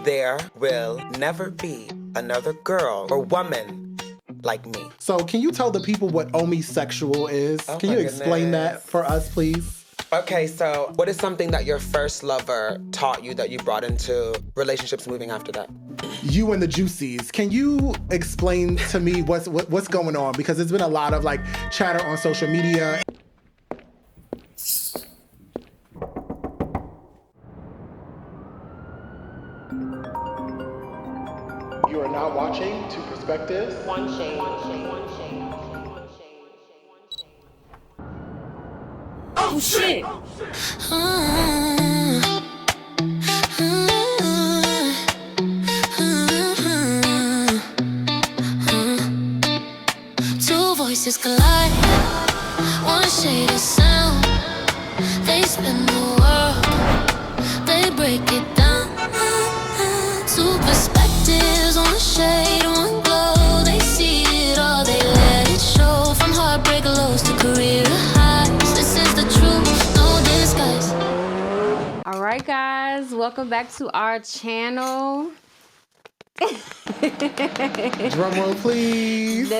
there will never be another girl or woman like me. So can you tell the people what Omisexual is? Oh, can you explain that for us, please? Okay, so what is something that your first lover taught you that you brought into relationships moving after that? You and the Juicies. Can you explain to me what's going on? Because there's been a lot of like chatter on social media. You are now watching Two Perspectives. One shade. Oh shit! Two voices collide, one shade of sound. They spin the world, they break it down. Two perspectives, one shade, one glow. They see it all, they let it show. From heartbreak lows to career highs, this is the truth, no disguise. All right, guys, welcome back to our channel. Drum roll, please.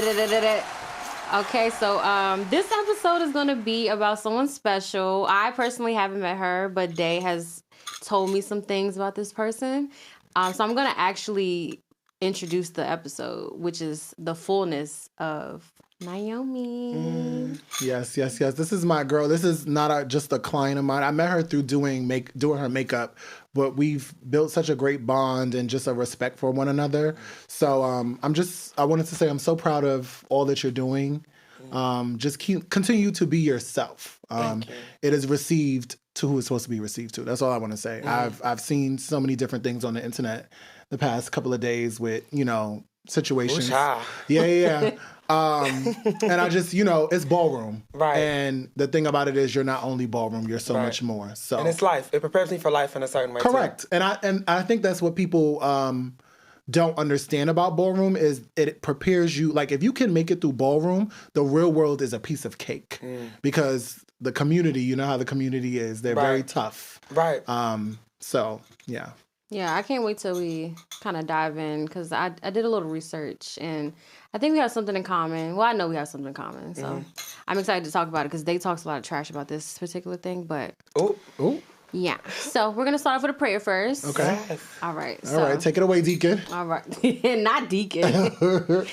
Okay, so this episode is going to be about someone special. I personally haven't met her, but Day has told me some things about this person. So I'm going to actually introduce the episode, which is the Fullness of Nyomi. Yes. This is my girl. This is not just a client of mine. I met her through doing her makeup, but we've built such a great bond and just a respect for one another. So I wanted to say I'm so proud of all that you're doing. Just continue to be yourself. It is received to who it's supposed to be received to. That's all I want to say. I've seen so many different things on the internet the past couple of days with, situations. Yeah. And I just, it's ballroom. Right. And the thing about it is you're not only ballroom, you're so much more. So and it's life. It prepares me for life in a certain way. Correct. Too. And I think that's what people don't understand about ballroom is it prepares you. Like if you can make it through ballroom, the real world is a piece of cake because the community, you know how the community is. They're very tough. Right. So yeah. Yeah, I can't wait till we kind of dive in because I did a little research and I think we have something in common. Well, I know we have something in common, so I'm excited to talk about it because they talks a lot of trash about this particular thing. But yeah, so we're gonna start off with a prayer first. Okay. All right. All right. Take it away, Deacon. All right. Not Deacon.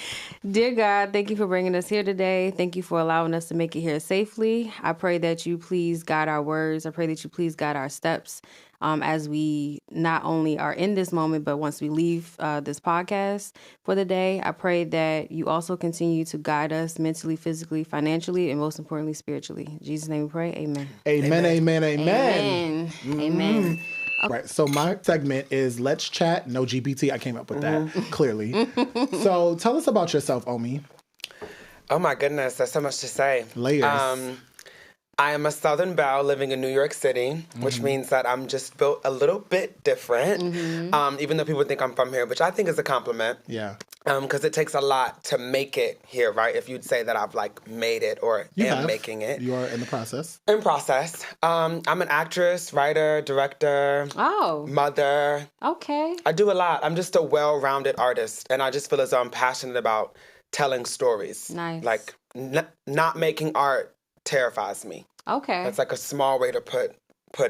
Dear God, thank you for bringing us here today. Thank you for allowing us to make it here safely. I pray that you please guide our words. I pray that you please guide our steps as we not only are in this moment, but once we leave this podcast for the day. I pray that you also continue to guide us mentally, physically, financially, and most importantly, spiritually. In Jesus' name we pray. Amen. Amen. Amen. Okay. Right. So my segment is Let's Chat, no GPT. I came up with that, clearly. So tell us about yourself, Omi. Oh my goodness, there's so much to say. Layers. I am a Southern belle living in New York City, which means that I'm just built a little bit different, even though people think I'm from here, which I think is a compliment. Yeah. Because it takes a lot to make it here, right? If you'd say that I've made it or am making it. You are in the process. In process. I'm an actress, writer, director, mother. Okay. I do a lot. I'm just a well-rounded artist, and I just feel as though I'm passionate about telling stories. Nice. Not making art terrifies me. Okay. That's a small way to put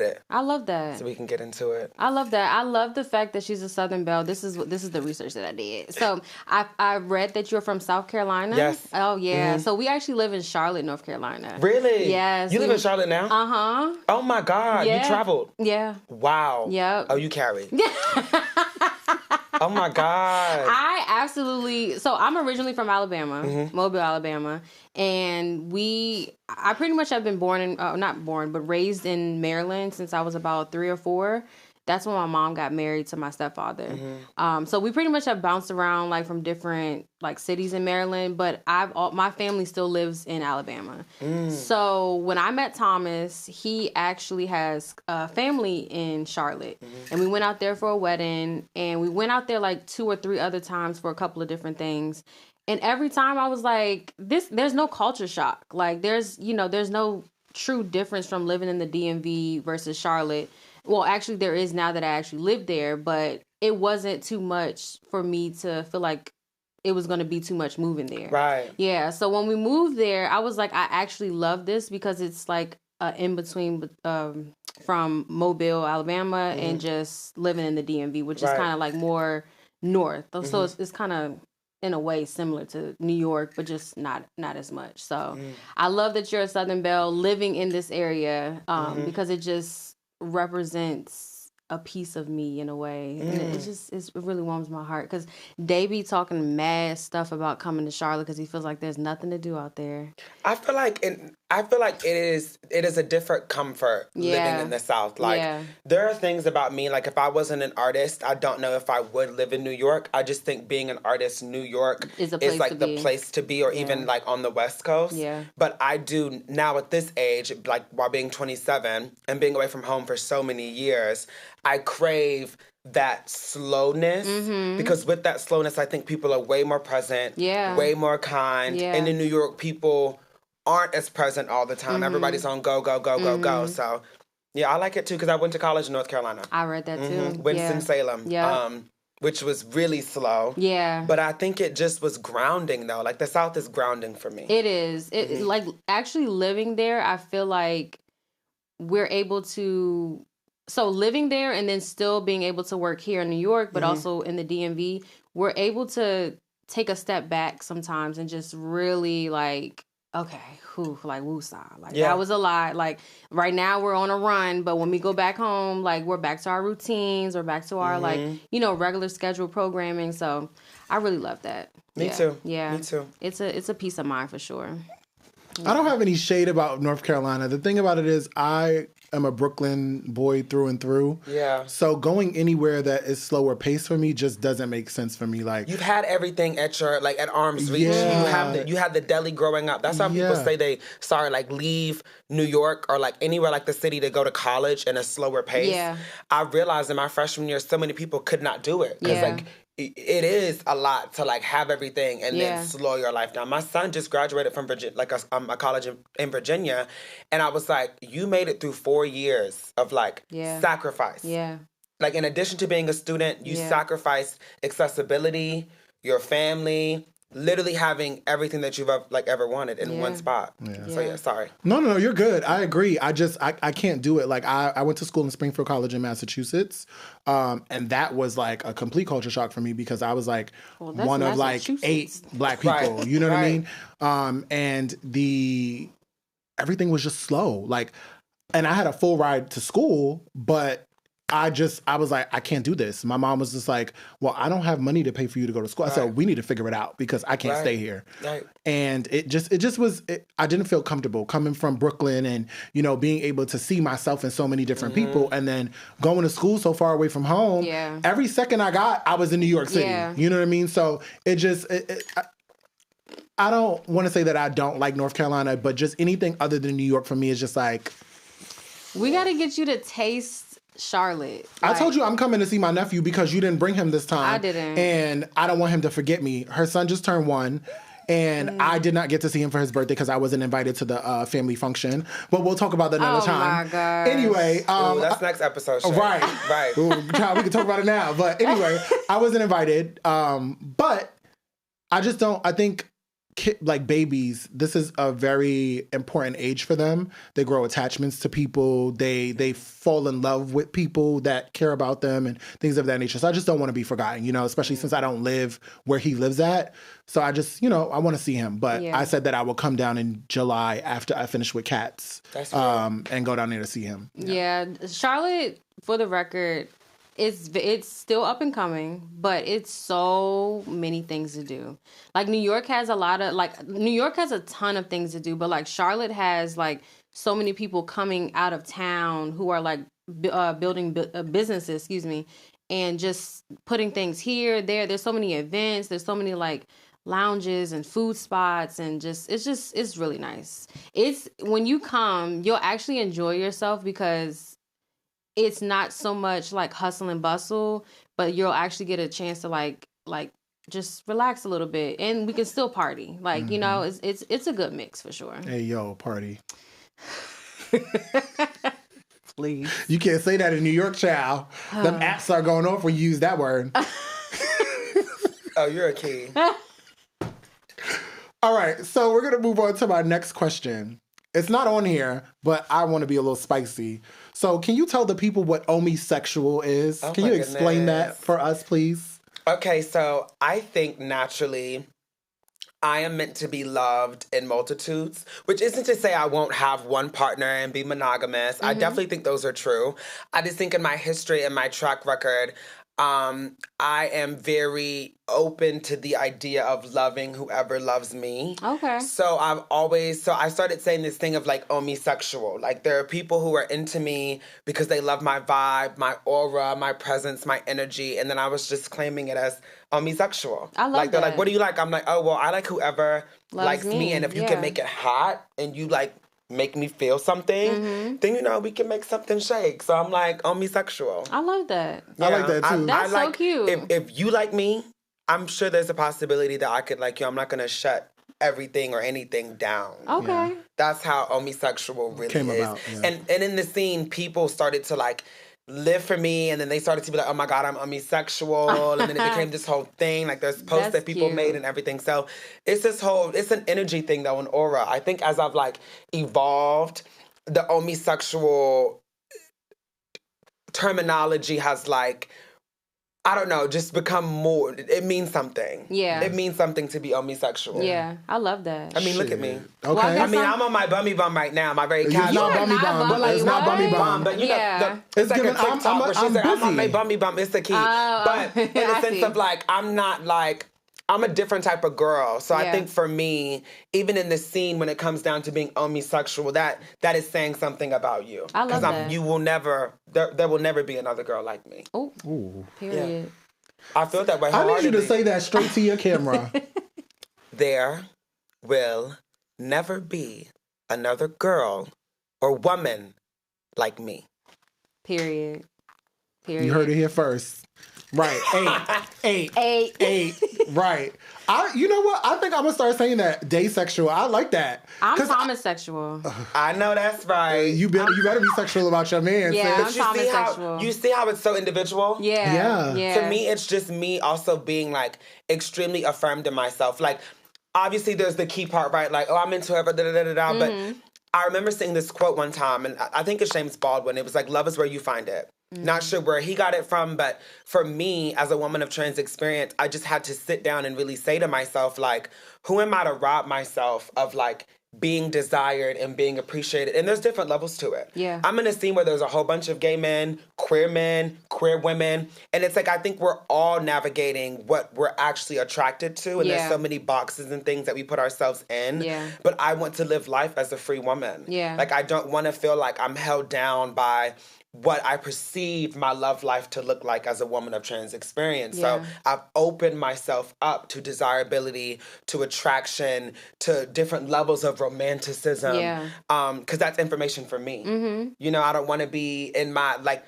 it. I love that. So we can get into it. I love that. I love the fact that she's a Southern belle. This is the research that I did. So I read that you're from South Carolina. Yes. Oh yeah. So we actually live in Charlotte, North Carolina. Really? Yes. You live in Charlotte now? Uh-huh. Oh my God. Yeah. You traveled? Yeah. Wow. Yep. Oh, you carried. Oh my God. So I'm originally from Alabama, Mobile, Alabama. And I pretty much have been raised in Maryland since I was about 3 or 4. That's when my mom got married to my stepfather. So we pretty much have bounced around from different cities in Maryland, but my family still lives in Alabama. So when I met Thomas, he actually has a family in Charlotte, and we went out there for a wedding, and we went out there 2 or 3 other times for a couple of different things. And every time I was like, there's no culture shock. There's no true difference from living in the DMV versus Charlotte. Well, actually, there is now that I actually live there, but it wasn't too much for me to feel like it was going to be too much moving there. Right. Yeah. So when we moved there, I was like, I actually love this because it's like in between from Mobile, Alabama, and just living in the DMV, which is kind of like more north. So it's kind of in a way similar to New York, but just not as much. So I love that you're a Southern Belle living in this area because it just represents a piece of me in a way. And it really warms my heart because they be talking mad stuff about coming to Charlotte because he feels like there's nothing to do out there. I feel like it is a different comfort living in the South. Like there are things about me, like if I wasn't an artist, I don't know if I would live in New York. I just think being an artist, New York is like the place to be, or even like on the West Coast. Yeah. But I do now at this age, like while being 27 and being away from home for so many years, I crave that slowness because with that slowness, I think people are way more present, way more kind. Yeah. And in New York, people aren't as present all the time. Everybody's on go, go, go, go, go. So, yeah, I like it too because I went to college in North Carolina. I read that too. Winston-Salem, which was really slow. Yeah. But I think it just was grounding though. Like the South is grounding for me. It is. It like actually living there, I feel like we're able to... So living there and then still being able to work here in New York, but also in the DMV, we're able to take a step back sometimes and just really like, okay, like woosah. Like that was a lot. Like right now we're on a run, but when we go back home, like we're back to our routines or back to our like, regular scheduled programming. So I really love that. Me too. Yeah. Me too. It's a peace of mind for sure. I don't have any shade about North Carolina. The thing about it is I am a Brooklyn boy through and through. Yeah. So going anywhere that is slower pace for me just doesn't make sense for me. Like you've had everything at arm's reach. Yeah. You had the deli growing up. That's how people say they leave New York or like anywhere like the city to go to college in a slower pace. Yeah. I realized in my freshman year so many people could not do it. Because like it is a lot to like have everything and then slow your life down. My son just graduated from Virginia, like a college in Virginia, and I was like, you made it through 4 years of like sacrifice. Yeah. Like in addition to being a student, you sacrificed accessibility, your family, literally having everything that you've ever wanted in one spot. Yeah. So sorry. No, you're good. I agree. I can't do it. Like I went to school in Springfield College in Massachusetts, and that was like a complete culture shock for me because I was like one of like 8 black people. Right. You know what I mean? And everything was just slow. Like, and I had a full ride to school, but I was like, I can't do this. My mom was just like, well, I don't have money to pay for you to go to school. I said, we need to figure it out because I can't stay here. Right. And it just was, I didn't feel comfortable coming from Brooklyn and, being able to see myself in so many different people and then going to school so far away from home. Yeah. Every second I was in New York City. Yeah. You know what I mean? So I don't want to say that I don't like North Carolina, but just anything other than New York for me is just like. We got to get you to taste Charlotte. I told you I'm coming to see my nephew because you didn't bring him this time. I didn't. And I don't want him to forget me. Her son just turned 1. And I did not get to see him for his birthday because I wasn't invited to the family function. But we'll talk about that another time. Oh, my gosh. Anyway. That's next episode. Right. Ooh, child, we can talk about it now. But anyway, I wasn't invited. But I just don't, I think, like babies, this is a very important age for them. They grow attachments to people. They fall in love with people that care about them and things of that nature. So I just don't want to be forgotten, especially since I don't live where he lives at. So I just, I want to see him. But I said that I will come down in July after I finish with Cats and go down there to see him. Yeah. Charlotte, for the record, it's still up and coming, but it's so many things to do. Like New York has New York has a ton of things to do, but like Charlotte has like so many people coming out of town who are like building businesses, and just putting things here, there. There's so many events. There's so many like lounges and food spots and it's really nice. It's when you come, you'll actually enjoy yourself because it's not so much like hustle and bustle, but you'll actually get a chance to like just relax a little bit, and we can still party. Like it's a good mix for sure. Hey yo, party. Please. You can't say that in New York, child. Them apps are going off when you use that word. Oh, you're a key. All right, so we're going to move on to my next question. It's not on here, but I want to be a little spicy. So can you tell the people what Omisexual is? Can you explain that for us, please? Okay, so I think naturally I am meant to be loved in multitudes, which isn't to say I won't have one partner and be monogamous. I definitely think those are true. I just think in my history and my track record, I am very open to the idea of loving whoever loves me. Okay. So I started saying this thing of like Omisexual. Like there are people who are into me because they love my vibe, my aura, my presence, my energy. And then I was just claiming it as Omisexual. I love like, they're that. like, what do you like? I'm like, oh, well, I like whoever likes me. And if you can make it hot and you like make me feel something, then, we can make something shake. So I'm like, Omisexual. I love that. Yeah, I like that too. That's so cute. If you like me, I'm sure there's a possibility that I could like you. I'm not going to shut everything or anything down. Okay. Yeah. That's how Omisexual really came is. about. Yeah. And in the scene, people started to like live for me, and then they started to be like, oh my God, I'm Omisexual. And then it became this whole thing. Like there's posts that people made and everything. So it's it's an energy thing though, an aura. I think as I've like evolved, the Omisexual terminology has like, I don't know, just become more, it means something. Yeah. It means something to be Omisexual. Yeah, I love that. I mean, look at me. Okay. Well, I'm on my bummy bum right now. My very It's casual. not bummy bum. But It's not bummy bum. But you know, it's like giving, a TikTok where she's like, I'm on my bummy bum. It's the key. But in the sense of like, I'm not like, I'm a different type of girl. So I think for me, even in the scene, when it comes down to being Omisexual, that is saying something about you. I love that. You will never, there will never be another girl like me. Oh, period. Yeah. I feel that way. I need you to say that straight to your camera. There will never be another girl or woman like me. Period. You heard it here first. Right. Eight. Right. You know what? I think I'm gonna start saying that. Daysexual. I like that. I'm Thomasexual. I know that's right. You better be sexual about your man. Yeah, sis. I'm Thomasexual. You see how it's so individual? Yeah. To me, it's just me also being like extremely affirmed in myself. Like, obviously, there's the key part, right? Like, oh, I'm into whoever, da-da-da-da-da. But I remember seeing this quote one time, and I think it's James Baldwin. It was like, love is where you find it. Not sure where he got it from, but for me, as a woman of trans experience, I just had to sit down and really say to myself, like, who am I to rob myself of, like, being desired and being appreciated? And there's different levels to it. Yeah. I'm in a scene where there's a whole bunch of gay men, queer women, and it's like, I think we're all navigating what we're actually attracted to, and there's so many boxes and things that we put ourselves in. Yeah. But I want to live life as a free woman. Yeah. Like, I don't want to feel like I'm held down by what I perceive my love life to look like as a woman of trans experience. Yeah. So I've opened myself up to desirability, to attraction, to different levels of romanticism. Yeah. Because that's information for me. I don't want to be in my, like,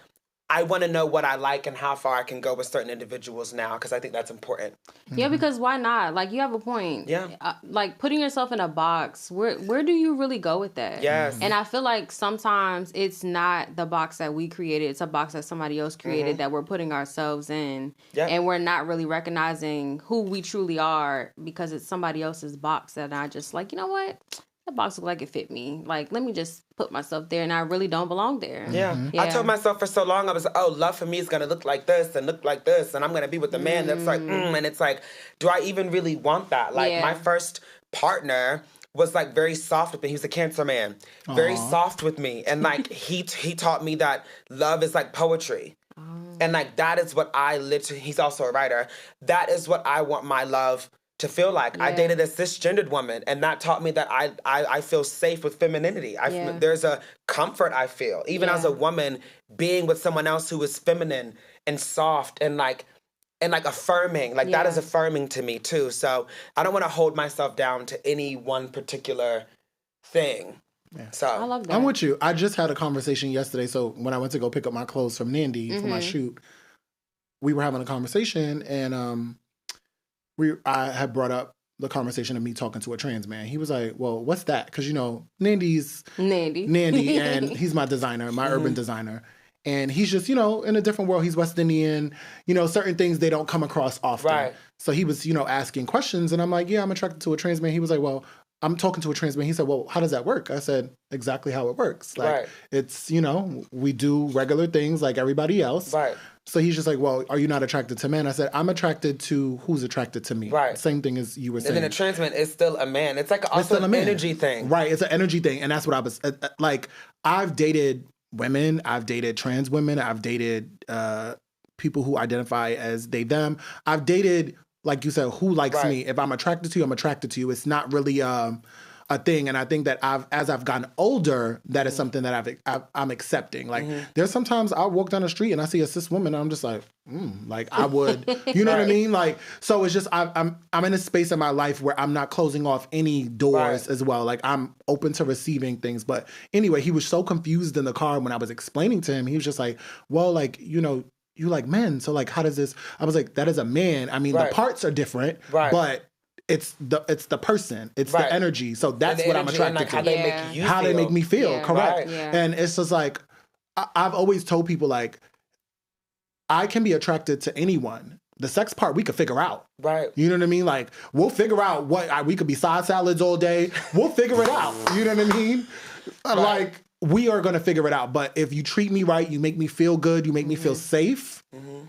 I want to know what I like and how far I can go with certain individuals now, because I think that's important. Yeah, because why not? Like, you have a point. Yeah. Like, putting yourself in a box, where do you really go with that? Yes. And I feel like sometimes it's not the box that we created. It's a box that somebody else created that we're putting ourselves in. Yeah. And we're not really recognizing who we truly are because it's somebody else's box that I just like, you know what? That box looked like it fit me. Like, let me just put myself there, and I really don't belong there. Yeah. I told myself for so long, I was like, oh, love for me is going to look like this and look like this, and I'm going to be with a man that's like, and it's like, do I even really want that? Like, my first partner was like very soft with me. He was a Cancer man. Very soft with me. And like, he taught me that love is like poetry. And like, that is what I literally, he's also a writer. That is what I want my love to feel like. I dated a cisgendered woman, and that taught me that I feel safe with femininity. There's a comfort I feel, even as a woman, being with someone else who is feminine and soft and like affirming. Like, that is affirming to me too. So I don't want to hold myself down to any one particular thing. Yeah. So I love that. I'm with you. I just had a conversation yesterday. So when I went to go pick up my clothes from Nandy for my shoot, we were having a conversation, and I had brought up the conversation of me talking to a trans man. He was like, well, what's that? Because, you know, Nandy, and he's my designer, my urban designer. And he's just, you know, in a different world. He's West Indian. You know, certain things they don't come across often. Right. So he was, you know, asking questions. And I'm like, yeah, I'm attracted to a trans man. He was like, well, I'm talking to a trans man. He said, well, how does that work? I said, exactly how it works. Like, it's, you know, we do regular things like everybody else. Right. So he's just like, well, are you not attracted to men? I said, I'm attracted to who's attracted to me. Right. Same thing as you were saying. And then a trans man is still a man. It's like also an energy thing. Right. It's an energy thing. And that's what I was, like, I've dated women. I've dated trans women. I've dated people who identify as they, them. I've dated, like you said, who likes me. If I'm attracted to you, I'm attracted to you. It's not really a thing. And I think that as I've gotten older, that is something that I'm accepting. Like, there's sometimes I'll walk down the street and I see a cis woman and I'm just like, like I would, you know what I mean? Like, so it's just, I'm in a space in my life where I'm not closing off any doors as well. Like, I'm open to receiving things. But anyway, he was so confused in the car when I was explaining to him. He was just like, well, like, you know, you like men. So like, how does this, I was like, that is a man. I mean, the parts are different, but it's the person, it's the energy. So that's what I'm attracted like to. How they make you how feel. They make me feel. Yeah. Correct. Right. Yeah. And it's just like, I've always told people, like, I can be attracted to anyone. The sex part we could figure out. Right. You know what I mean? Like, we'll figure out we could be side salads all day. We'll figure it out. You know what I mean? Like, we are going to figure it out. But if you treat me right, you make me feel good, you make me feel safe,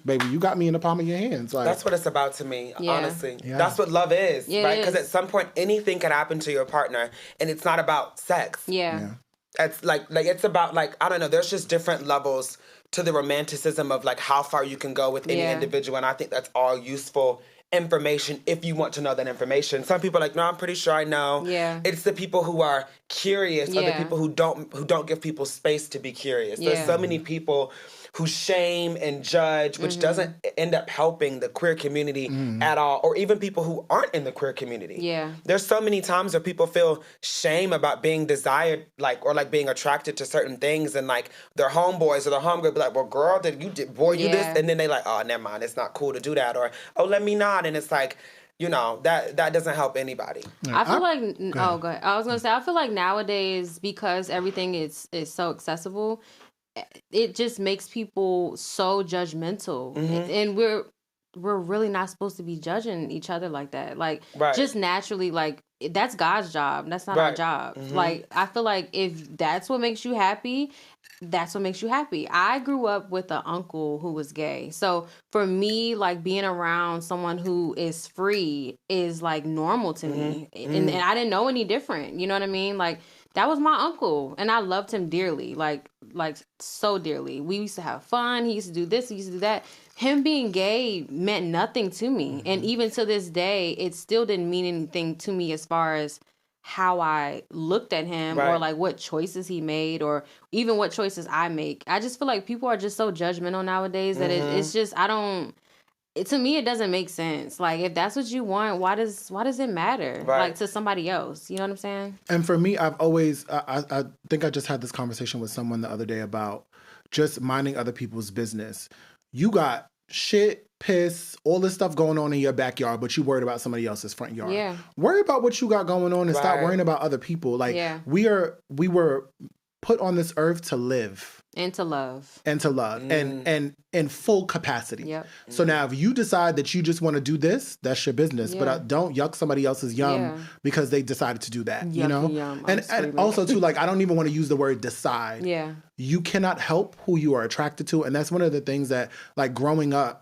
baby, you got me in the palm of your hands. Like, that's what it's about to me, honestly. Yeah. That's what love is, right? Because at some point, anything can happen to your partner, and it's not about sex. Yeah. It's like it's about, like, I don't know, there's just different levels to the romanticism of, like, how far you can go with any individual, and I think that's all useful information if you want to know that information. Some people are like, no, I'm pretty sure I know. Yeah. It's the people who are curious or the people who don't give people space to be curious. There's so many people who shame and judge, which doesn't end up helping the queer community at all, or even people who aren't in the queer community. Yeah. There's so many times where people feel shame about being desired, like, or like being attracted to certain things, and like their homeboys or their homegirl be like, well, girl, you this, and then they like, oh, never mind, it's not cool to do that, or, oh, let me not, and it's like, you know, that doesn't help anybody. I feel like, go ahead. I was going to say, I feel like nowadays, because everything is so accessible, it just makes people so judgmental, and we're really not supposed to be judging each other like that. Like, just naturally, like, that's God's job. That's not our job. Like, I feel like if that's what makes you happy, that's what makes you happy. I grew up with an uncle who was gay. So for me, like, being around someone who is free is like normal to me. And I didn't know any different. You know what I mean? Like, that was my uncle, and I loved him dearly, like so dearly. We used to have fun. He used to do this, he used to do that. Him being gay meant nothing to me. And even to this day, it still didn't mean anything to me as far as how I looked at him or like what choices he made or even what choices I make. I just feel like people are just so judgmental nowadays that it's just, to me, it doesn't make sense. Like, if that's what you want, why does it matter? Like, to somebody else, you know what I'm saying? And for me, I've always, I think I just had this conversation with someone the other day about just minding other people's business. You got shit, piss, all this stuff going on in your backyard, but you worried about somebody else's front yard. Yeah. Worry about what you got going on and stop worrying about other people. Like, we were put on this earth to live. And to love. And in full capacity. Yep. So now if you decide that you just want to do this, that's your business. But don't yuck somebody else's yum because they decided to do that. Yucky you know? Yum. And also too, like, I don't even want to use the word decide. Yeah. You cannot help who you are attracted to. And that's one of the things that, like, growing up,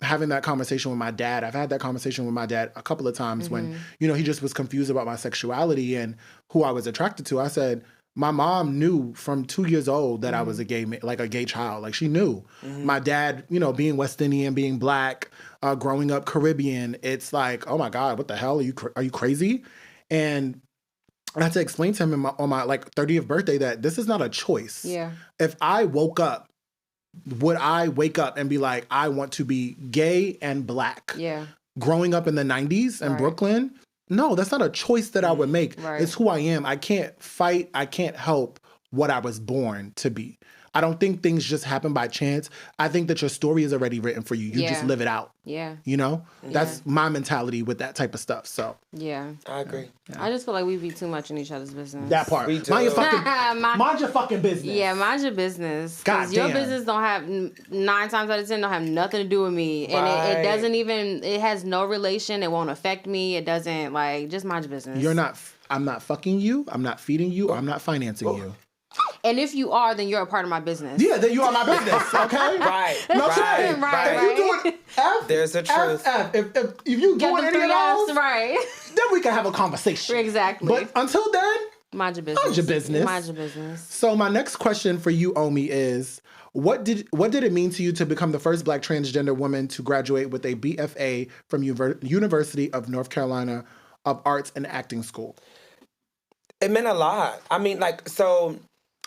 having that conversation with my dad, I've had that conversation with my dad a couple of times when, you know, he just was confused about my sexuality and who I was attracted to. I said, my mom knew from 2 years old that I was a gay child. Like, she knew. My dad, you know, being West Indian, being black, growing up Caribbean, it's like, oh my God, what the hell? Are you crazy? And I had to explain to him on my like 30th birthday that this is not a choice. Yeah. If I woke up, would I wake up and be like, I want to be gay and black? Yeah. Growing up in the 90s in Brooklyn, no, that's not a choice that I would make. Right. It's who I am. I can't fight. I can't help what I was born to be. I don't think things just happen by chance. I think that your story is already written for you. You just live it out. Yeah. You know? That's my mentality with that type of stuff. So. Yeah. I agree. I just feel like we be too much in each other's business. That part. We do. Mind your fucking business. Yeah, mind your business. God your damn. business don't have, 9 times out of 10, don't have nothing to do with me. And it doesn't even, it has no relation. It won't affect me. It doesn't, like, just mind your business. I'm not fucking you. I'm not feeding you. Or I'm not financing you. And if you are, then you're a part of my business. Yeah, then you are my business, okay? Right. No right. Right. If you doing F, there's a truth. If you doing any of those, right. then we can have a conversation. Exactly. But until then, mind your business. mind your business. Mind your business. So my next question for you, Omi, is what did it mean to you to become the first Black transgender woman to graduate with a BFA from University of North Carolina of Arts and Acting School? It meant a lot. I mean, like, so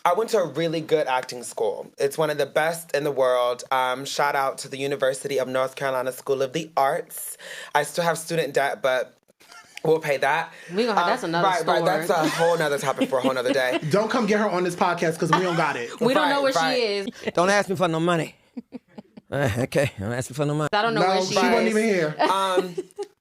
I went to a really good acting school. It's one of the best in the world. Shout out to the University of North Carolina School of the Arts. I still have student debt, but we'll pay that. That's another story. Right. That's a whole nother topic for a whole nother day. Don't come get her on this podcast because we don't got it. We don't know where she is. Don't ask me for no money. Okay, don't ask me for no money. I don't know where she is. She wasn't even here.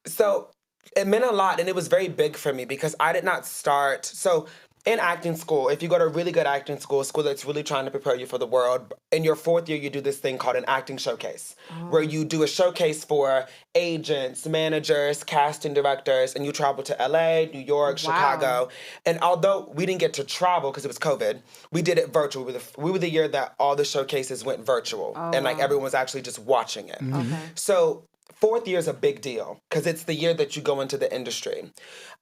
So it meant a lot, and it was very big for me because I did not start. So in acting school, if you go to a really good acting school that's really trying to prepare you for the world, in your 4th year, you do this thing called an acting showcase, where you do a showcase for agents, managers, casting directors, and you travel to LA, New York, Chicago. And although we didn't get to travel because it was COVID, we did it virtual. We were the year that all the showcases went virtual, and like everyone was actually just watching it. Okay. So 4th year is a big deal because it's the year that you go into the industry.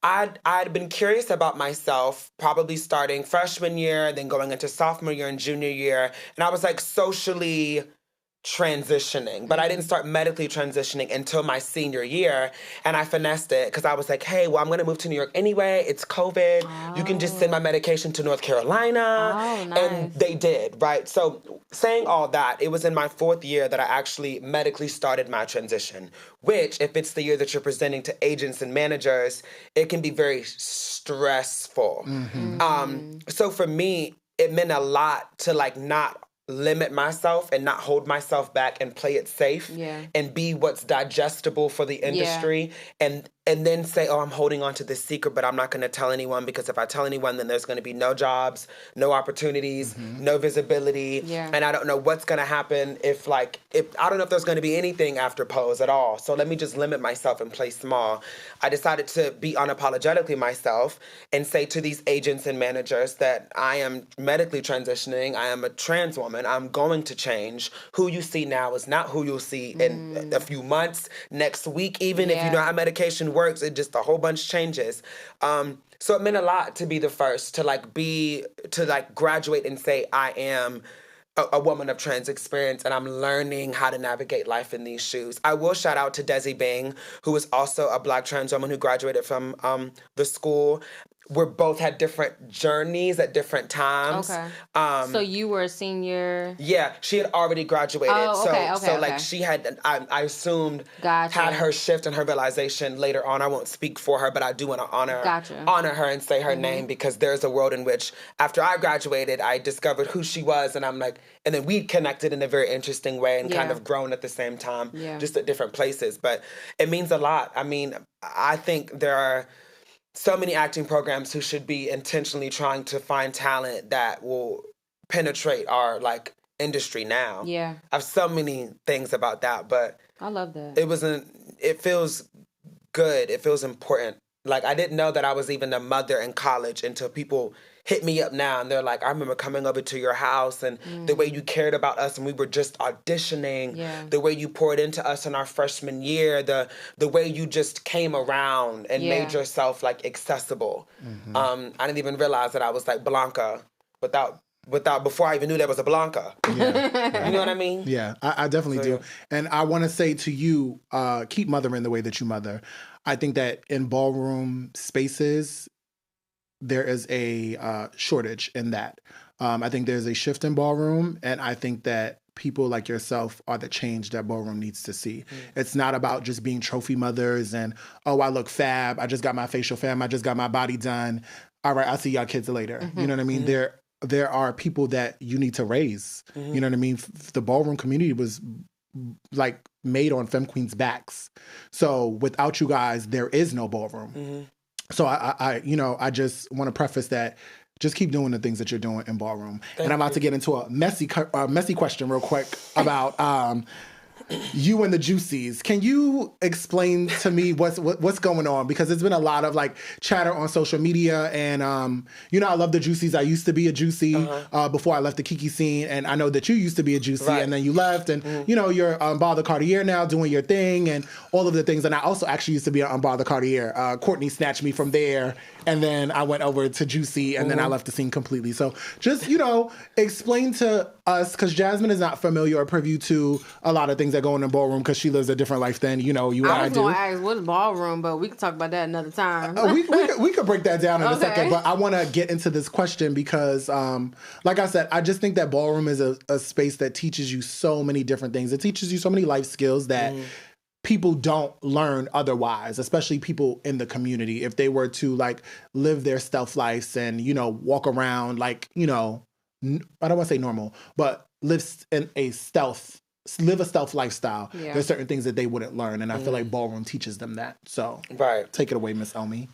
I'd been curious about myself, probably starting freshman year, then going into sophomore year and junior year. And I was like socially transitioning, but I didn't start medically transitioning until my senior year. And I finessed it because I was like, hey, well, I'm going to move to New York anyway. It's COVID. You can just send my medication to North Carolina. Oh, nice. And they did, right? So saying all that, it was in my 4th year that I actually medically started my transition, which if it's the year that you're presenting to agents and managers, it can be very stressful. So for me, it meant a lot to like not limit myself and not hold myself back and play it safe and be what's digestible for the industry and then say, oh, I'm holding on to this secret, but I'm not going to tell anyone because if I tell anyone, then there's going to be no jobs, no opportunities, no visibility. And I don't know what's going to happen if I don't know if there's going to be anything after Pose at all. So let me just limit myself and play small. I decided to be unapologetically myself and say to these agents and managers that I am medically transitioning. I am a trans woman. I'm going to change. Who you see now is not who you'll see in a few months, next week, even if you know how medication works, it just a whole bunch changes. So it meant a lot to be the first to graduate and say I am a woman of trans experience and I'm learning how to navigate life in these shoes. I will shout out to Desi Bing, who is also a Black trans woman who graduated from the school. We both had different journeys at different times. Okay. So you were a senior? Yeah, she had already graduated. Oh, okay. She had, I assumed, Gotcha. had her shift and her realization later on. I won't speak for her, but I do want to honor her and say her name because there's a world in which after I graduated, I discovered who she was and I'm like, and then we connected in a very interesting way and kind of grown at the same time, just at different places. But it means a lot. I mean, I think there are so many acting programs who should be intentionally trying to find talent that will penetrate our industry now. Yeah. I have so many things about that, but I love that. It feels good. It feels important. I didn't know that I was even a mother in college until people hit me up now and they're like, I remember coming over to your house and the way you cared about us and we were just auditioning, the way you poured into us in our freshman year, the way you just came around and made yourself accessible. I didn't even realize that I was Blanca before I even knew there was a Blanca. Yeah. You know what I mean? Yeah, I definitely do. And I want to say to you, keep mothering the way that you mother. I think that in ballroom spaces, there is a shortage in that. I think there's a shift in ballroom, and I think that people like yourself are the change that ballroom needs to see. It's not about just being trophy mothers and, oh, I look fab, I just got my facial fam, I just got my body done. All right, I'll see y'all kids later. You know what I mean? there are people that you need to raise. You know what I mean? The ballroom community was like made on femme queens' backs. So without you guys, there is no ballroom. So I just want to preface that. Just keep doing the things that you're doing in ballroom. And I'm about to get into a messy question real quick about you and the Juicies. Can you explain to me what's going on? Because there's been a lot of like chatter on social media, and I love the Juicies. I used to be a Juicy before I left the Kiki scene, and I know that you used to be a Juicy, and then you left, and you're Unbother Cartier now, doing your thing, and all of the things. And I also actually used to be an Unbother Cartier. Courtney snatched me from there, and then I went over to Juicy, and then I left the scene completely. So just explain to us, because Jasmine is not familiar or privy to a lot of things that go on in ballroom, because she lives a different life than you and I do. I was going to ask what is ballroom, but we can talk about that another time. we could break that down in a second, but I want to get into this question because, like I said, I just think that ballroom is a space that teaches you so many different things. It teaches you so many life skills that people don't learn otherwise, especially people in the community. If they were to like live their stealth lives and, walk around like, I don't want to say normal, but live a stealth lifestyle. Yeah. There's certain things that they wouldn't learn, and I feel like ballroom teaches them that. So, take it away, Miss Omi.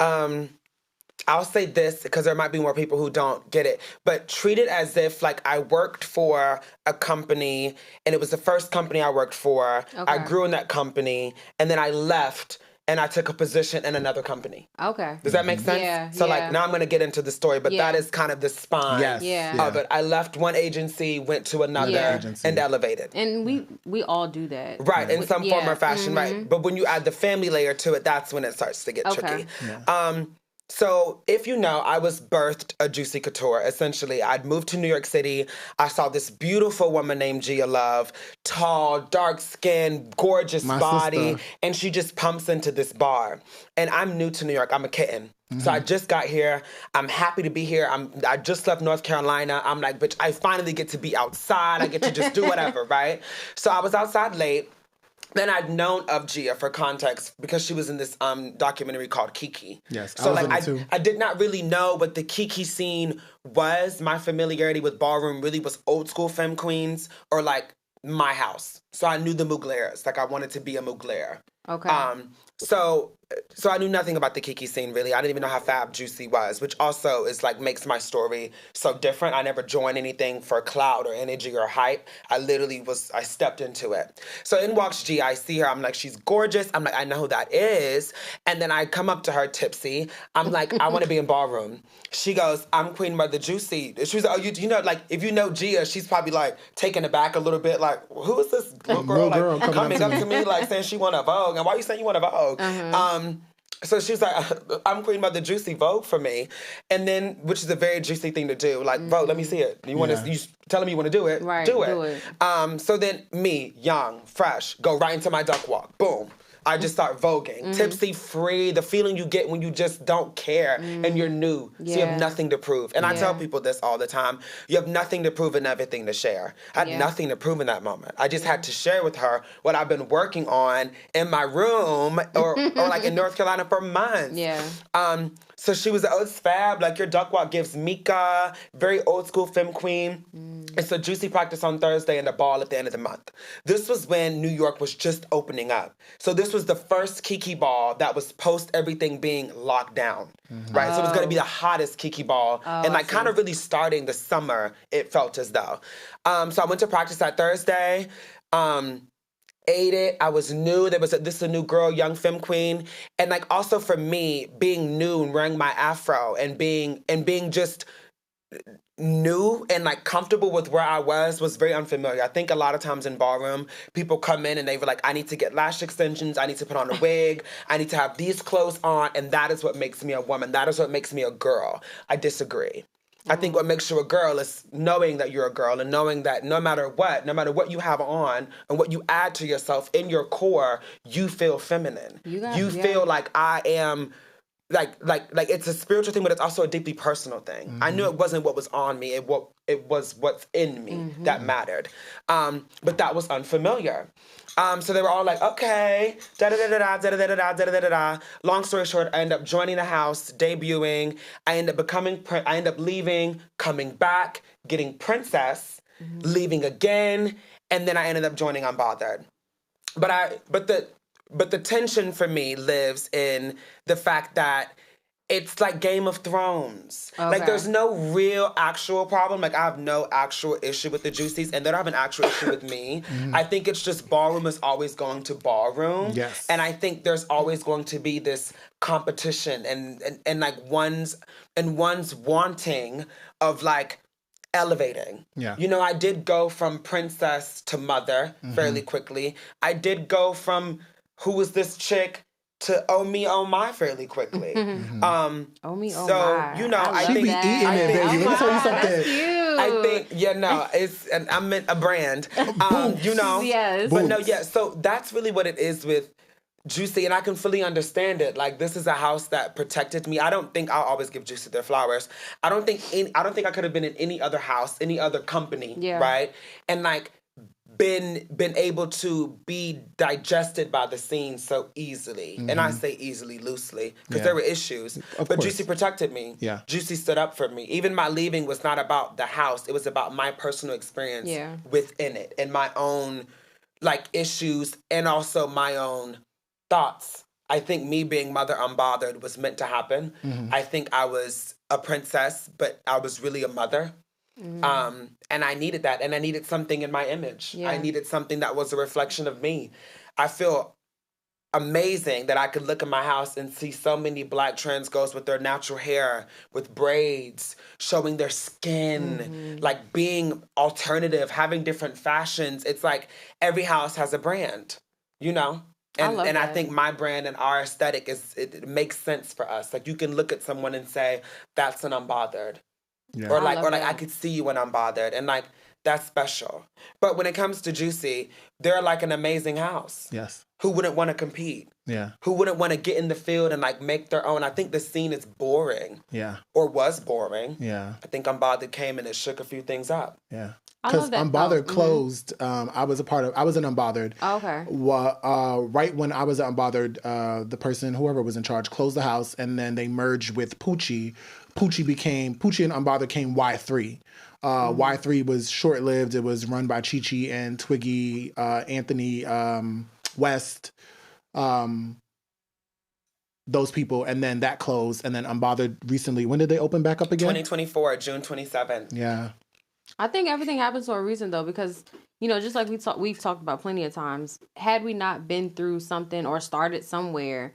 I'll say this because there might be more people who don't get it, but treat it as if like I worked for a company and it was the first company I worked for. Okay. I grew in that company and then I left and I took a position in another company. Okay. Does that make sense? Yeah. So like now I'm going to get into the story, but that is kind of the spine of it. I left one agency, went to another, and elevated. And we all do that. Right, in some form or fashion, right. But when you add the family layer to it, that's when it starts to get tricky. Yeah. So if you know, I was birthed a Juicy Couture. Essentially, I'd moved to New York City. I saw this beautiful woman named Gia Love, tall, dark skin, gorgeous body, and she just pumps into this bar. And I'm new to New York. I'm a kitten. So I just got here. I'm happy to be here. I just left North Carolina. I'm like, bitch, I finally get to be outside. I get to just do whatever, right? So I was outside late. Then I'd known of Gia for context because she was in this documentary called Kiki. Yes, so I did not really know what the Kiki scene was. My familiarity with ballroom really was old school femme queens or like my house. So I knew the Mugleras. Like I wanted to be a Mugler. Okay. So I knew nothing about the Kiki scene, really. I didn't even know how fab Juicy was, which also is like makes my story so different. I never joined anything for clout or energy or hype. I stepped into it. So in walks G, I see her. I'm like, she's gorgeous. I'm like, I know who that is. And then I come up to her tipsy. I'm like, I want to be in ballroom. She goes, I'm Queen Mother Juicy. She was like, oh, you know, like, if you know Gia, she's probably like taken aback a little bit. Like, who is this little girl like coming up to me like saying she want a Vogue? And why are you saying you want a Vogue? So she was like, I'm Queen Mother Juicy, Vogue for me. And then, which is a very juicy thing to do. Like, Vogue, let me see it. You telling me you want to do it? Right, do it. So then me, young, fresh, go right into my duck walk. Boom. I just start voguing. Tipsy, free, the feeling you get when you just don't care and you're new. So you have nothing to prove. And I tell people this all the time. You have nothing to prove and everything to share. I had nothing to prove in that moment. I just had to share with her what I've been working on in my room or like in North Carolina for months. Yeah. So she was, oh, it's fab. Like, your duck walk gives Mika, very old school femme queen. It's a Juicy practice on Thursday and a ball at the end of the month. This was when New York was just opening up. So this was the first Kiki ball that was post everything being locked down, right? So it was going to be the hottest Kiki ball. And like kind of really starting the summer, it felt as though. So I went to practice that Thursday. Ate it. I was new. This is a new girl, young femme queen. And like also for me, being new and wearing my afro and being just new and like comfortable with where I was very unfamiliar. I think a lot of times in ballroom, people come in and they were like, I need to get lash extensions, I need to put on a wig, I need to have these clothes on, and that is what makes me a woman. That is what makes me a girl. I disagree. I think what makes you a girl is knowing that you're a girl and knowing that no matter what you have on and what you add to yourself in your core, you feel feminine. You feel like I am it's a spiritual thing, but it's also a deeply personal thing. I knew it wasn't what was on me, it was what's in me that mattered. But that was unfamiliar. So they were all like, okay, da-da-da-da-da. Long story short, I ended up joining the house, debuting. I ended up leaving, coming back, getting Princess, leaving again, and then I ended up joining Unbothered. But the tension for me lives in the fact that it's like Game of Thrones. Okay. Like, there's no real actual problem. Like, I have no actual issue with the Juicies, and they don't have an actual issue with me. I think it's just Ballroom is always going to Ballroom. Yes. And I think there's always going to be this competition and like one's wanting of, like, elevating. Yeah. You know, I did go from Princess to Mother fairly quickly. I did go from who was this chick to Oh Me, Oh My fairly quickly. Oh Me, Oh My. You know, I she think... be eating it, baby. Let me tell you something. I think, I meant a brand. You know? Yes. But no, yeah, so that's really what it is with Juicy, and I can fully understand it. Like, this is a house that protected me. I don't think I'll always give Juicy their flowers. I don't think I could have been in any other house, any other company, right? And, like, been able to be digested by the scene so easily. And I say easily loosely because there were issues. But Juicy protected me. Yeah. Juicy stood up for me. Even my leaving was not about the house. It was about my personal experience within it and my own, like, issues and also my own thoughts. I think me being Mother Unbothered was meant to happen. I think I was a princess, but I was really a mother. And I needed that. And I needed something in my image. I needed something that was a reflection of me. I feel amazing that I could look in my house and see so many Black trans girls with their natural hair, with braids, showing their skin, like being alternative, having different fashions. It's like every house has a brand, you know? And I think my brand and our aesthetic it makes sense for us. Like, you can look at someone and say, that's an Unbothered. Yeah. Or I could see you when I'm bothered. And, like, that's special. But when it comes to Juicy, they're like an amazing house. Yes. Who wouldn't want to compete? Yeah. Who wouldn't want to get in the field and, like, make their own? I think the scene is boring. Yeah. Or was boring. Yeah. I think Unbothered came and it shook a few things up. Yeah. Because Unbothered closed. I was an Unbothered. Oh, okay. Right when I was an Unbothered, the person, whoever was in charge, closed the house, and then they merged with Poochie. Poochie and Unbothered came Y3. Y3 was short-lived. It was run by Chi-Chi and Twiggy, Anthony West, those people, and then that closed, and then Unbothered recently. When did they open back up again? 2024, June 27th. Yeah. I think everything happens for a reason, though, because, you know, just like we've talked about plenty of times, had we not been through something or started somewhere,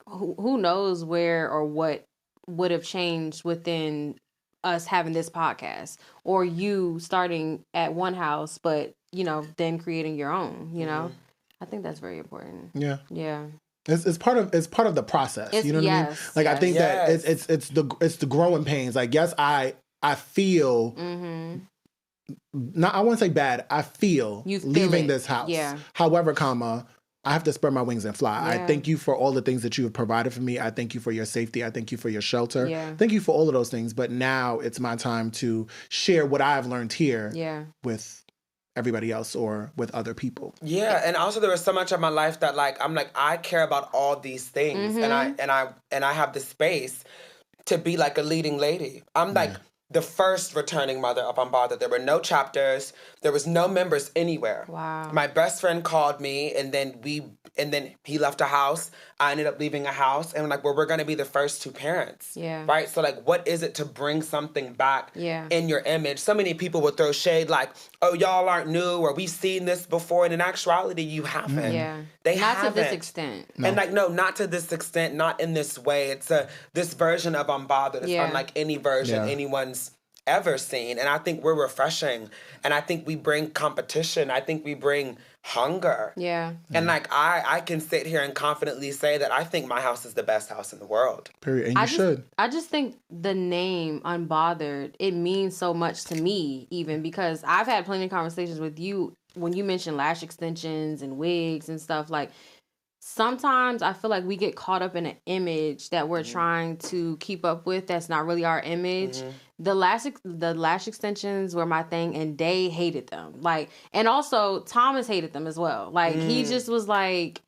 who knows where or what would have changed within us having this podcast, or you starting at one house, but, you know, then creating your own, you know? I think that's very important. Yeah. Yeah. It's part of the process. You know what I mean? Like, I think that it's the growing pains. Like, yes, I feel not, I wouldn't say bad. I feel leaving this house. Yeah. However, I have to spread my wings and fly. Yeah. I thank you for all the things that you have provided for me. I thank you for your safety. I thank you for your shelter. Yeah. Thank you for all of those things. But now it's my time to share what I've learned here with everybody else or with other people. Yeah, and also there was so much of my life that, like, I'm like, I care about all these things, and I have the space to be like a leading lady. I'm like the first returning mother of Unbothered. There were no chapters. There was no members anywhere. Wow. My best friend called me, and then he left a house. I ended up leaving a house, and like, we're going to be the first two parents. Yeah. Right? So, like, what is it to bring something back in your image? So many people would throw shade like, oh, y'all aren't new, or we've seen this before. And in actuality, you haven't. Yeah. They haven't. Not to this extent. No. And like, no, not to this extent, not in this way. It's this version of Unbothered. It's unlike any version anyone's ever seen. And I think we're refreshing. And I think we bring competition. I think we bring hunger. Yeah. And like, I can sit here and confidently say that I think my house is the best house in the world. Period. And you should. I just think the name Unbothered, it means so much to me, even because I've had plenty of conversations with you when you mentioned lash extensions and wigs and stuff. Like, sometimes I feel like we get caught up in an image that we're trying to keep up with that's not really our image. The lash extensions were my thing, and they hated them. Like, and also Thomas hated them as well. Like, he just was like,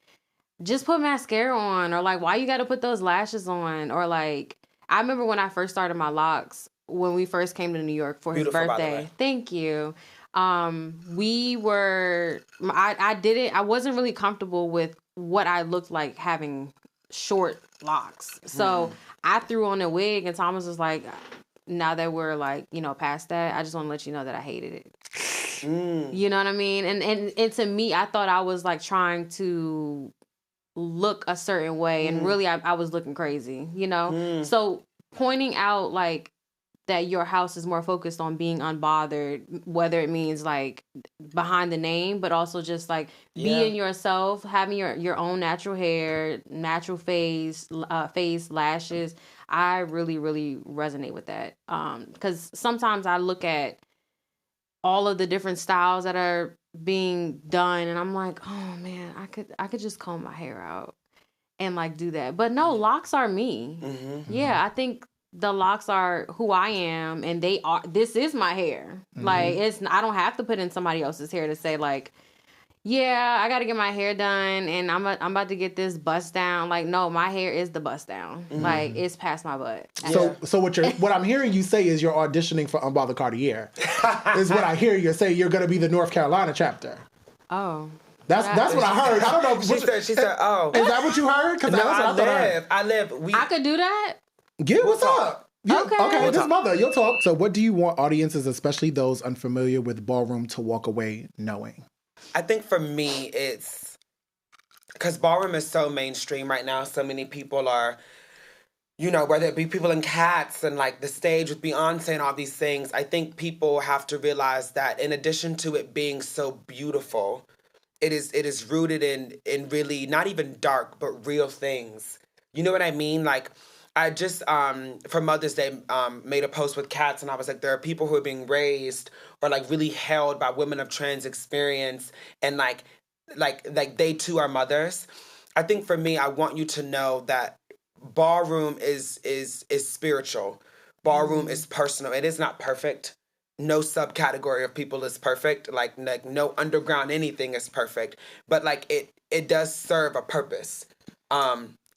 just put mascara on, or like, why you got to put those lashes on? Or like, I remember when I first started my locks, when we first came to New York for his birthday. Thank you. I wasn't really comfortable with what I looked like having short locks. So I threw on a wig, and Thomas was like, now that we're like, past that, I just want to let you know that I hated it. You know what I mean? And to me, I thought I was like trying to look a certain way, and really I was looking crazy, So pointing out like that your house is more focused on being unbothered, whether it means like behind the name, but also just like being yourself, having your own natural hair, natural face, lashes. I really, really resonate with that. Because sometimes I look at all of the different styles that are being done, and I'm like, oh man, I could just comb my hair out and like do that. But no, locks are me. Yeah, I think the locks are who I am, and this is my hair. Like, I don't have to put in somebody else's hair to say like, yeah, I got to get my hair done, and I'm about to get this bust down. Like, no, my hair is the bust down. Like, it's past my butt. So what I'm hearing you say is you're auditioning for Unbothered Cartier. Is what I hear you say. You're going to be the North Carolina chapter. Oh. That's what I heard. I don't know. She said, oh. Is that what you heard? No, I live. I could do that? Yeah, what's up? Yeah, okay. This mother, you'll talk. So what do you want audiences, especially those unfamiliar with Ballroom, to walk away knowing? I think for me, it's because Ballroom is so mainstream right now. So many people are, whether it be people in Cats and like the stage with Beyonce and all these things. I think people have to realize that in addition to it being so beautiful, it is rooted in really not even dark, but real things. You know what I mean? Like, I just, for Mother's Day, made a post with Cats, and I was like, there are people who are being raised or like really held by women of trans experience, and like they too are mothers. I think for me, I want you to know that Ballroom is spiritual. Ballroom is personal. It is not perfect. No subcategory of people is perfect. Like no underground anything is perfect. But like it does serve a purpose.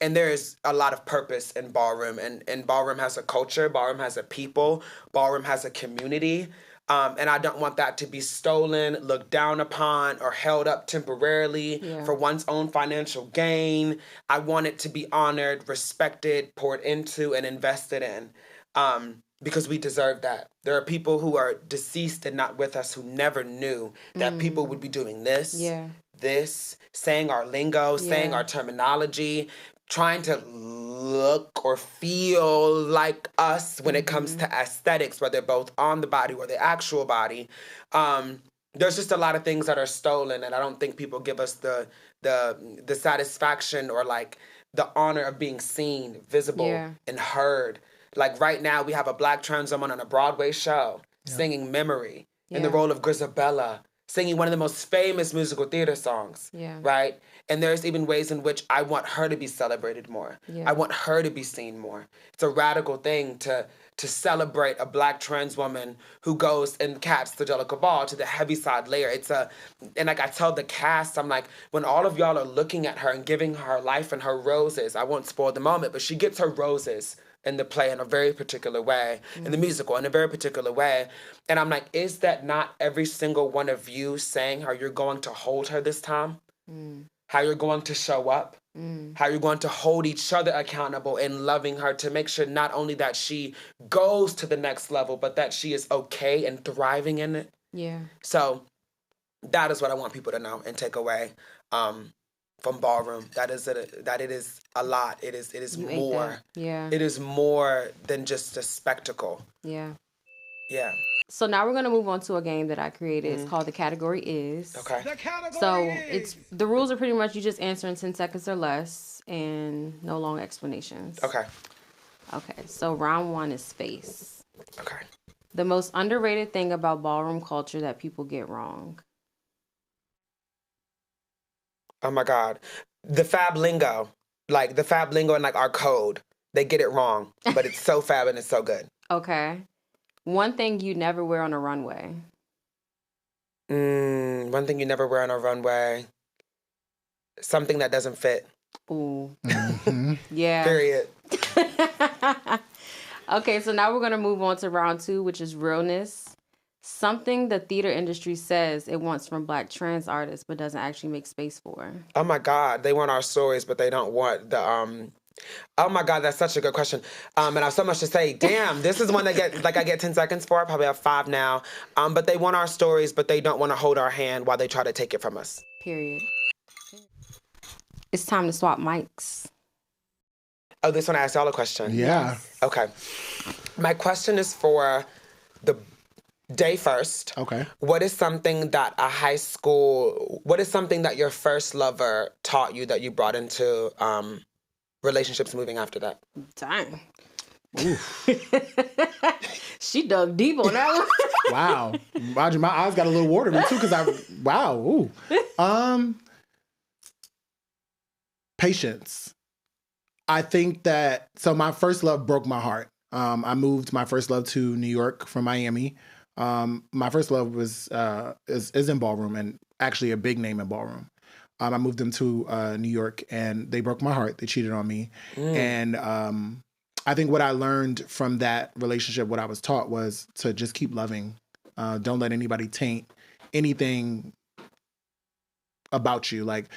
And there is a lot of purpose in Ballroom. And Ballroom has a culture. Ballroom has a people. Ballroom has a community. And I don't want that to be stolen, looked down upon, or held up temporarily for one's own financial gain. I want it to be honored, respected, poured into, and invested in. Because we deserve that. There are people who are deceased and not with us who never knew that people would be doing this, this, saying our lingo, saying our terminology, trying to look or feel like us when it comes to aesthetics, whether both on the body or the actual body. There's just a lot of things that are stolen, and I don't think people give us the satisfaction or like the honor of being seen, visible, and heard. Like right now, we have a Black trans woman on a Broadway show singing Memory in the role of Grisabella, singing one of the most famous musical theater songs, right? And there's even ways in which I want her to be celebrated more. I want her to be seen more. It's a radical thing to celebrate a Black trans woman who goes and Cats the Jellicoe Ball to the Heaviside Layer. And like I tell the cast, I'm like, when all of y'all are looking at her and giving her life and her roses, I won't spoil the moment, but she gets her roses in the play in a very particular way, in the musical in a very particular way. And I'm like, is that not every single one of you saying how you're going to hold her this time? How you're going to show up? How you're going to hold each other accountable in loving her to make sure not only that she goes to the next level, but that she is okay and thriving in it? So that is what I want people to know and take away from Ballroom. That it is a lot. It is more. It is more than just a spectacle. Yeah. So now we're going to move on to a game that I created. It's called The Category Is. Okay. So the rules are pretty much you just answer in 10 seconds or less and no long explanations. Okay. So round 1 is face. Okay. The most underrated thing about ballroom culture that people get wrong. Oh my God. the fab lingo. Like, the fab lingo and, like, our code. They get it wrong, but it's so fab and it's so good. Okay. One thing you never wear on a runway. One thing you never wear on a runway. Something that doesn't fit. Ooh. Mm-hmm. Yeah. Period. Okay, so now we're going to move on to round 2, which is realness. Something the theater industry says it wants from Black trans artists, but doesn't actually make space for. Oh my God, they want our stories, but they don't want the Oh my God, that's such a good question. And I have so much to say. Damn, this is one that I get 10 seconds for. I probably have 5 now. But they want our stories, but they don't want to hold our hand while they try to take it from us. Period. It's time to swap mics. Oh, this one I asked y'all a question. Yeah. Okay. My question is for the day first. Okay. What is something that your first lover taught you that you brought into relationships moving after that? Dang. She dug deep on that one. Wow. Roger, my eyes got a little watery too wow. Ooh. Patience. I think that, so my first love broke my heart. I moved my first love to New York from Miami. My first love was is in Ballroom, and actually a big name in Ballroom. I moved them to New York, and they broke my heart. They cheated on me. And I think what I learned from that relationship, what I was taught, was to just keep loving. Don't let anybody taint anything about you. Like,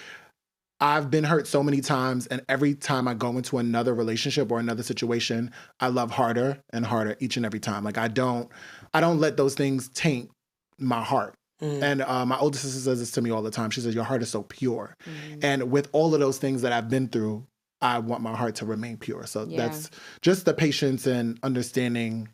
I've been hurt so many times, and every time I go into another relationship or another situation, I love harder and harder each and every time. Like, I don't let those things taint my heart. And my older sister says this to me all the time. She says, your heart is so pure. And with all of those things that I've been through, I want my heart to remain pure. So that's just the patience and understanding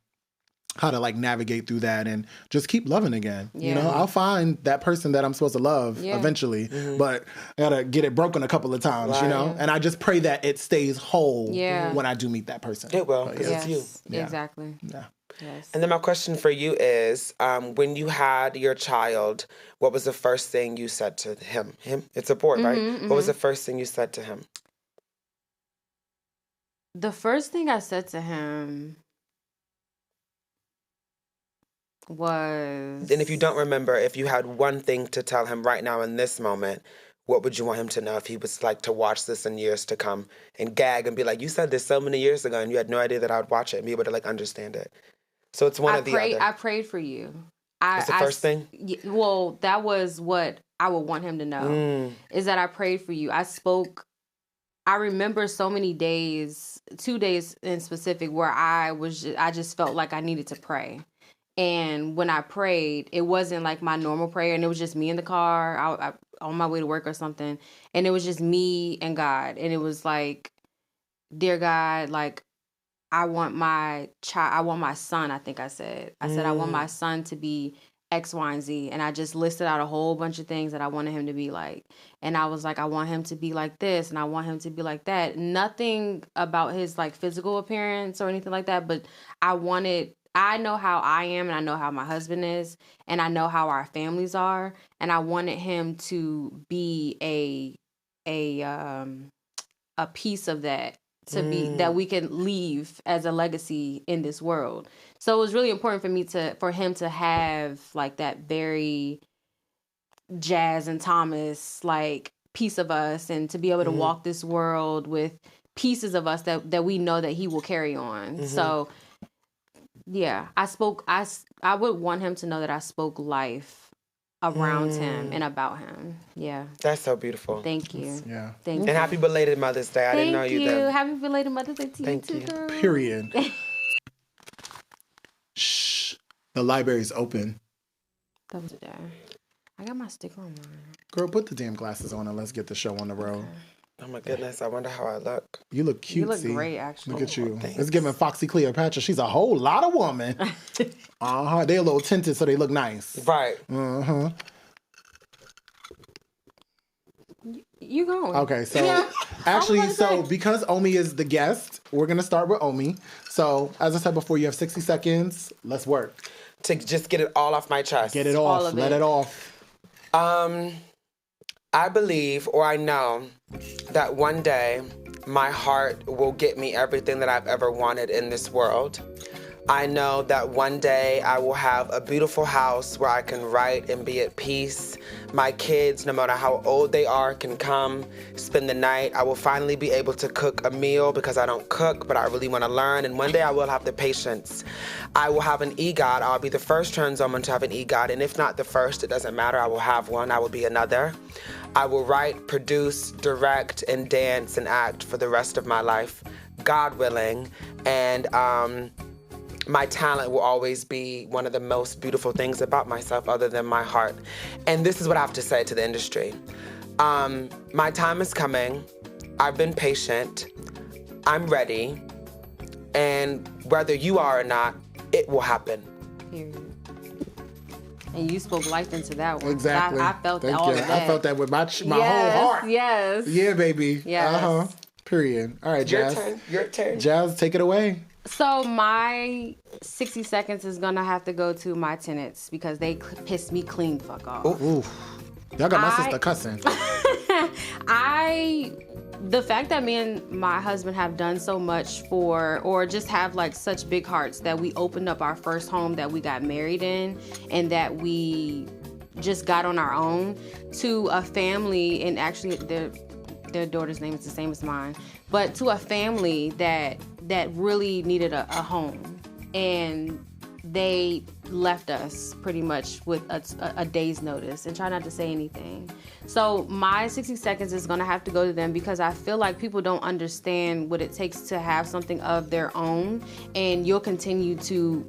how to, like, navigate through that and just keep loving again. You know, I'll find that person that I'm supposed to love eventually, but I gotta get it broken a couple of times, you know? And I just pray that it stays whole when I do meet that person. It will, because it's you. Yeah. Exactly. Yeah. Yes. And then my question for you is, when you had your child, what was the first thing you said to him? It's a boy, right? What was the first thing you said to him? The first thing I said to him was... And if you don't remember, if you had one thing to tell him right now in this moment, what would you want him to know if he was like to watch this in years to come and gag and be like, you said this so many years ago and you had no idea that I would watch it and be able to, like, understand it? So it's one or the other. I prayed for you. That's the first thing? Well, that was what I would want him to know, is that I prayed for you. I remember so many days, 2 days in specific, where I just felt like I needed to pray. And when I prayed, it wasn't like my normal prayer, and it was just me in the car, I on my way to work or something, and it was just me and God, and it was like, dear God, like, I want my son, I think I said. I want my son to be X, Y, and Z. And I just listed out a whole bunch of things that I wanted him to be like. And I was like, I want him to be like this, and I want him to be like that. Nothing about his, like, physical appearance or anything like that, but I know how I am, and I know how my husband is, and I know how our families are, and I wanted him to be a piece of that, to be that we can leave as a legacy in this world. So it was really important for him to have, like, that very Jazz and Thomas, like, piece of us, and to be able to walk this world with pieces of us that we know that he will carry on. So yeah, I would want him to know that I spoke life around him and about him. Yeah. That's so beautiful. Thank you. Yeah. Thank you. And happy belated Mother's Day. I didn't know you then. Happy belated Mother's Day to you too, girl. Period. Shh. The library's open. That was a day. I got my sticker on mine. Girl, put the damn glasses on and let's get the show on the road. Okay. Oh my goodness, I wonder how I look. You look cute. You look great, actually. Look at you. Thanks. It's giving Foxy Cleopatra. She's a whole lot of woman. They're a little tinted so they look nice. Right. You going? Okay, so actually, because Omi is the guest, we're going to start with Omi. So, as I said before, you have 60 seconds. Let's work. To just get it all off my chest. Get it off. Let it off. I believe, or I know, that one day my heart will get me everything that I've ever wanted in this world. I know that one day I will have a beautiful house where I can write and be at peace. My kids, no matter how old they are, can come spend the night. I will finally be able to cook a meal because I don't cook, but I really want to learn. And one day I will have the patience. I will have an EGOT. I'll be the first trans woman to have an EGOT. And if not the first, it doesn't matter. I will have one. I will be another. I will write, produce, direct, and dance and act for the rest of my life, God willing. And my talent will always be one of the most beautiful things about myself other than my heart. And this is what I have to say to the industry. My time is coming. I've been patient. I'm ready. And whether you are or not, it will happen. Period. And you spoke life into that one. Exactly. I felt all of that. I felt that with my whole heart. Yes. Yeah, baby. Yes. Period. All right, Jazz. Your turn. Jazz, take it away. So my 60 seconds is gonna have to go to my tenants because they pissed me clean the fuck off. Ooh. Y'all got my sister cussing. The fact that me and my husband have done so much or just have like such big hearts that we opened up our first home that we got married in and that we just got on our own to a family, and actually their daughter's name is the same as mine, but to a family that really needed a home, and they left us pretty much with a day's notice and try not to say anything. So my 60 seconds is gonna have to go to them because I feel like people don't understand what it takes to have something of their own, and you'll continue to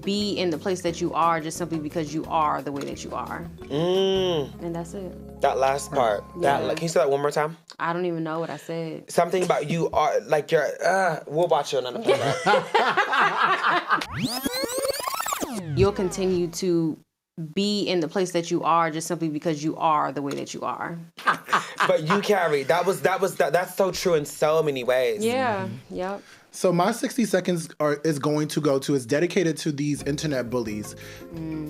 be in the place that you are just simply because you are the way that you are. And that's it. That last part. Yeah. Can you say that one more time? I don't even know what I said. Something about you are, like you're, we'll watch it on another You'll continue to be in the place that you are just simply because you are the way that you are. But you carry. That's so true in so many ways. Yeah. Yep. So my 60 seconds is going to go to, is dedicated to these internet bullies.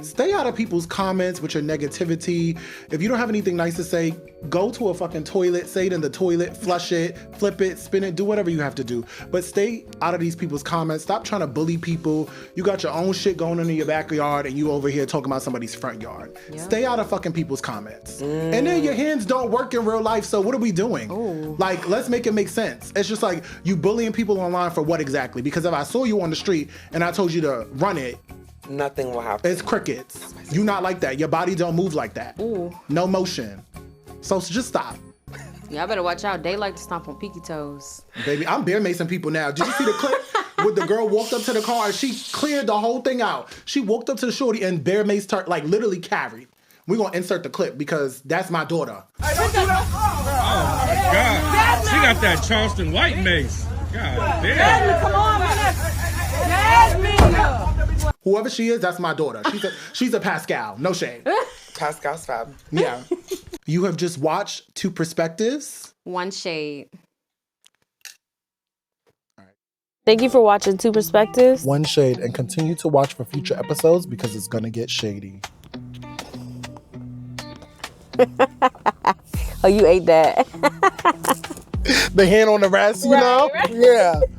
Stay out of people's comments with your negativity. If you don't have anything nice to say, go to a fucking toilet, say it in the toilet, flush it, flip it, spin it, do whatever you have to do. But stay out of these people's comments. Stop trying to bully people. You got your own shit going on in your backyard and you over here talking about somebody's front yard. Yep. Stay out of fucking people's comments. And then your hands don't work in real life, so what are we doing? Ooh. Like, let's make it make sense. It's just like you bullying people online for what exactly? Because if I saw you on the street and I told you to run it, nothing will happen. It's crickets. You not like that. Your body don't move like that. Ooh. No motion. So just stop. Y'all better watch out. They like to stomp on pinky toes. Baby, I'm bear macing people now. Did you see the clip where the girl walked up to the car and she cleared the whole thing out? She walked up to the shorty and bear maced her, like literally carried. We're going to insert the clip because that's my daughter. Hey, don't do that. Oh my God. She got that Charleston White mace. God damn. Jasmine, come on, man. Jasmine. Whoever she is, that's my daughter. She's a Pascal. No shame. Pascal's fab. Yeah. You have just watched Two Perspectives. One shade. All right. Thank you for watching Two Perspectives. One shade, and continue to watch for future episodes because it's going to get shady. Oh, you ate that. The hand on the rest, you know? Right. Yeah.